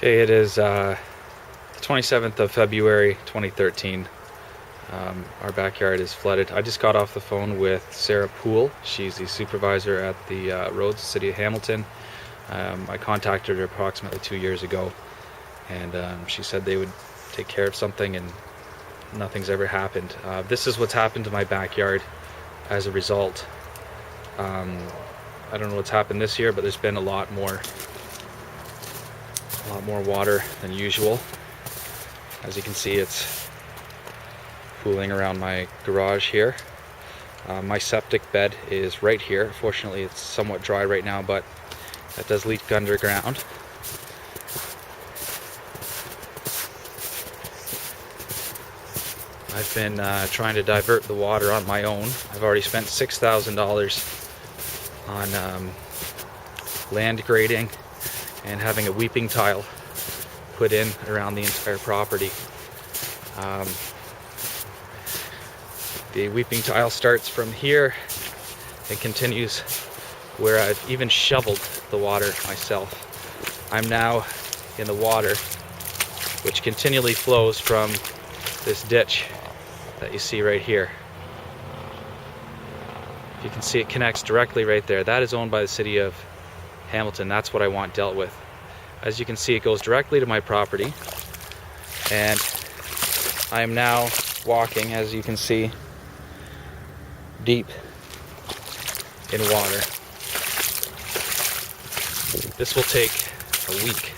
Okay, it is the 27th of February 2013. Our backyard is flooded. I just got off the phone with Sarah Poole. She's the supervisor at the roads, City of Hamilton. I contacted her approximately 2 years ago, and she said they would take care of something, and nothing's ever happened. This is what's happened to my backyard as a result. I don't know what's happened this year, but there's been a lot more water than usual. As you can see, it's pooling around my garage here. My septic bed is right here. Fortunately, it's somewhat dry right now, but that does leak underground. I've been trying to divert the water on my own. I've already spent $6,000 on land grading and having a weeping tile put in around the entire property. The weeping tile starts from here and continues where I've even shoveled the water myself. I'm now in the water, which continually flows from this ditch that you see right here. You can see it connects directly right there. That is owned by the City of Hamilton. That's what I want dealt with. As you can see, it goes directly to my property, and I am now walking, as you can see, deep in water. This will take a week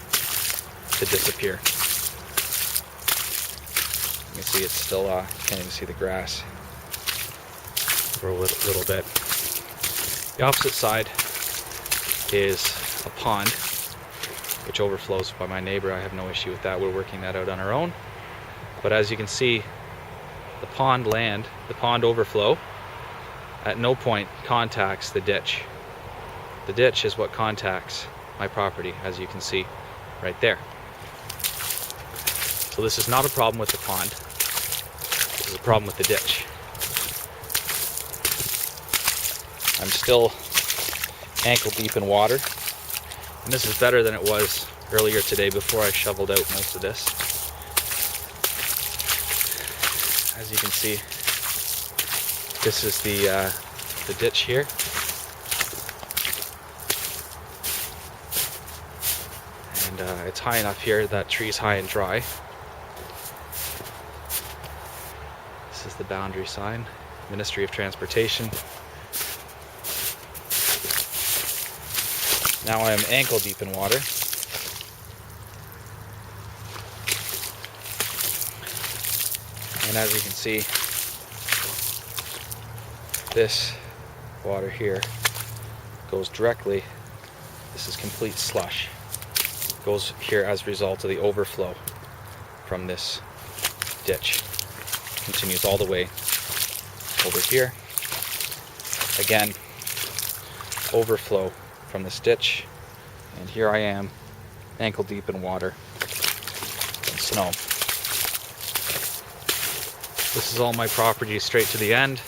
to disappear. You can see it's still, you can't even see the grass for a little bit. The opposite side is a pond which overflows by my neighbor. I have no issue with that. We're working that out on our own. But as you can see, the pond overflow at no point contacts the ditch. The ditch is what contacts my property, as you can see right there. So this is not a problem with the pond. This is a problem with the ditch. I'm still ankle deep in water, and this is better than it was earlier today before I shoveled out most of this. As you can see, this is the ditch here. And it's high enough here, that tree's high and dry. This is the boundary sign, Ministry of Transportation. Now I am ankle deep in water. And as you can see, this water here goes directly, this is complete slush, goes here as a result of the overflow from this ditch. Continues all the way over here. Again, overflow from this ditch, and here I am, ankle deep in water and snow. This is all my property straight to the end.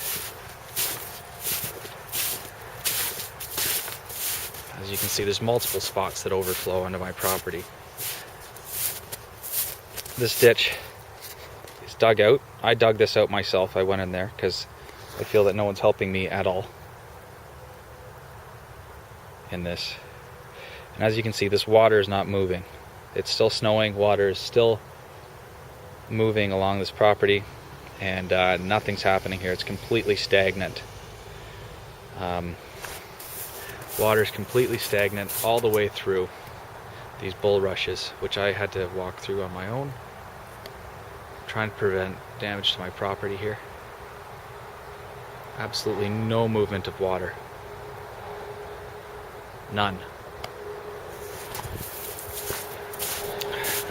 As you can see, there's multiple spots that overflow onto my property. This ditch is dug out. I dug this out myself. I went in there because I feel that no one's helping me at all in this. And as you can see, this water is not moving. It's still snowing. Water is still moving along this property, and nothing's happening here. It's completely stagnant. Water is completely stagnant all the way through these bulrushes, which I had to walk through on my own, trying to prevent damage to my property here. Absolutely no movement of water. None.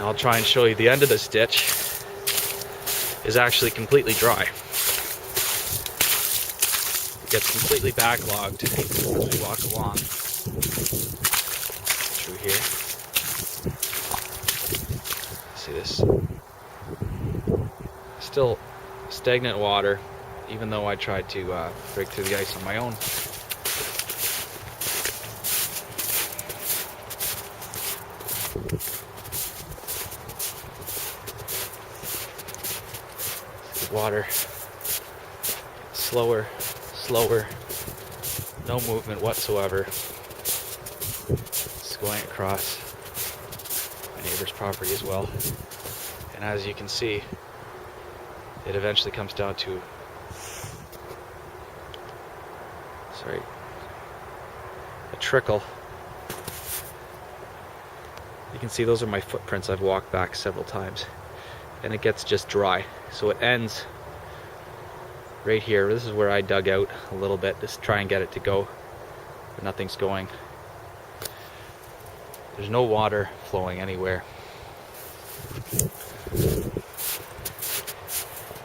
I'll try and show you the end of this ditch is actually completely dry. It gets completely backlogged as we walk along through here. See this? Still stagnant water, even though I tried to break through the ice on my own. water. Slower, slower, no movement whatsoever. It's going across my neighbor's property as well. And as you can see, it eventually comes down to, a trickle. You can see those are my footprints. I've walked back several times, and it gets just dry. So it ends right here. This is where I dug out a little bit just to try and get it to go, but nothing's going. There's no water flowing anywhere.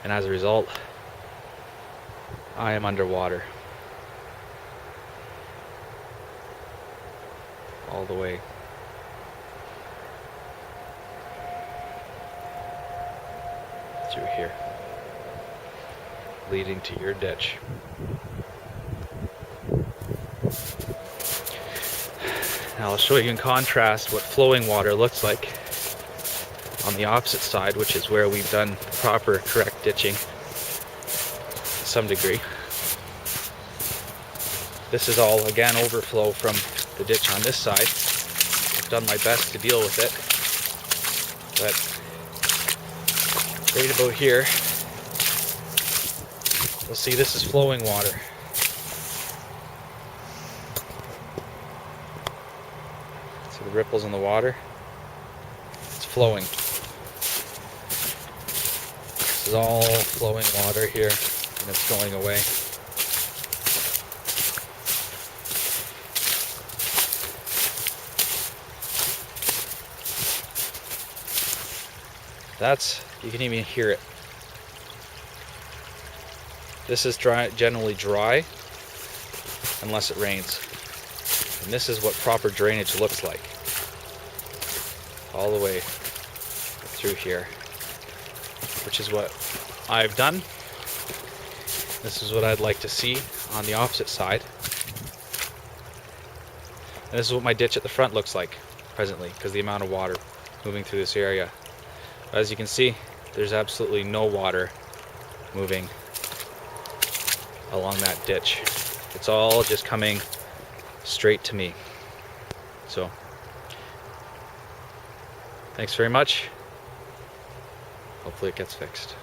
And as a result, I am underwater all the way. Through here, leading to your ditch. Now I'll show you in contrast what flowing water looks like on the opposite side, which is where we've done proper, correct ditching to some degree. This is all, again, overflow from the ditch on this side. I've done my best to deal with it, but right about here, you'll see this is flowing water. See the ripples in the water? It's flowing. This is all flowing water here, and it's going away. You can even hear it. This is generally dry unless it rains. And this is what proper drainage looks like. All the way through here, which is what I've done. This is what I'd like to see on the opposite side. And this is what my ditch at the front looks like presently, because the amount of water moving through this area. As you can see, there's absolutely no water moving along that ditch. It's all just coming straight to me. So, thanks very much. Hopefully it gets fixed.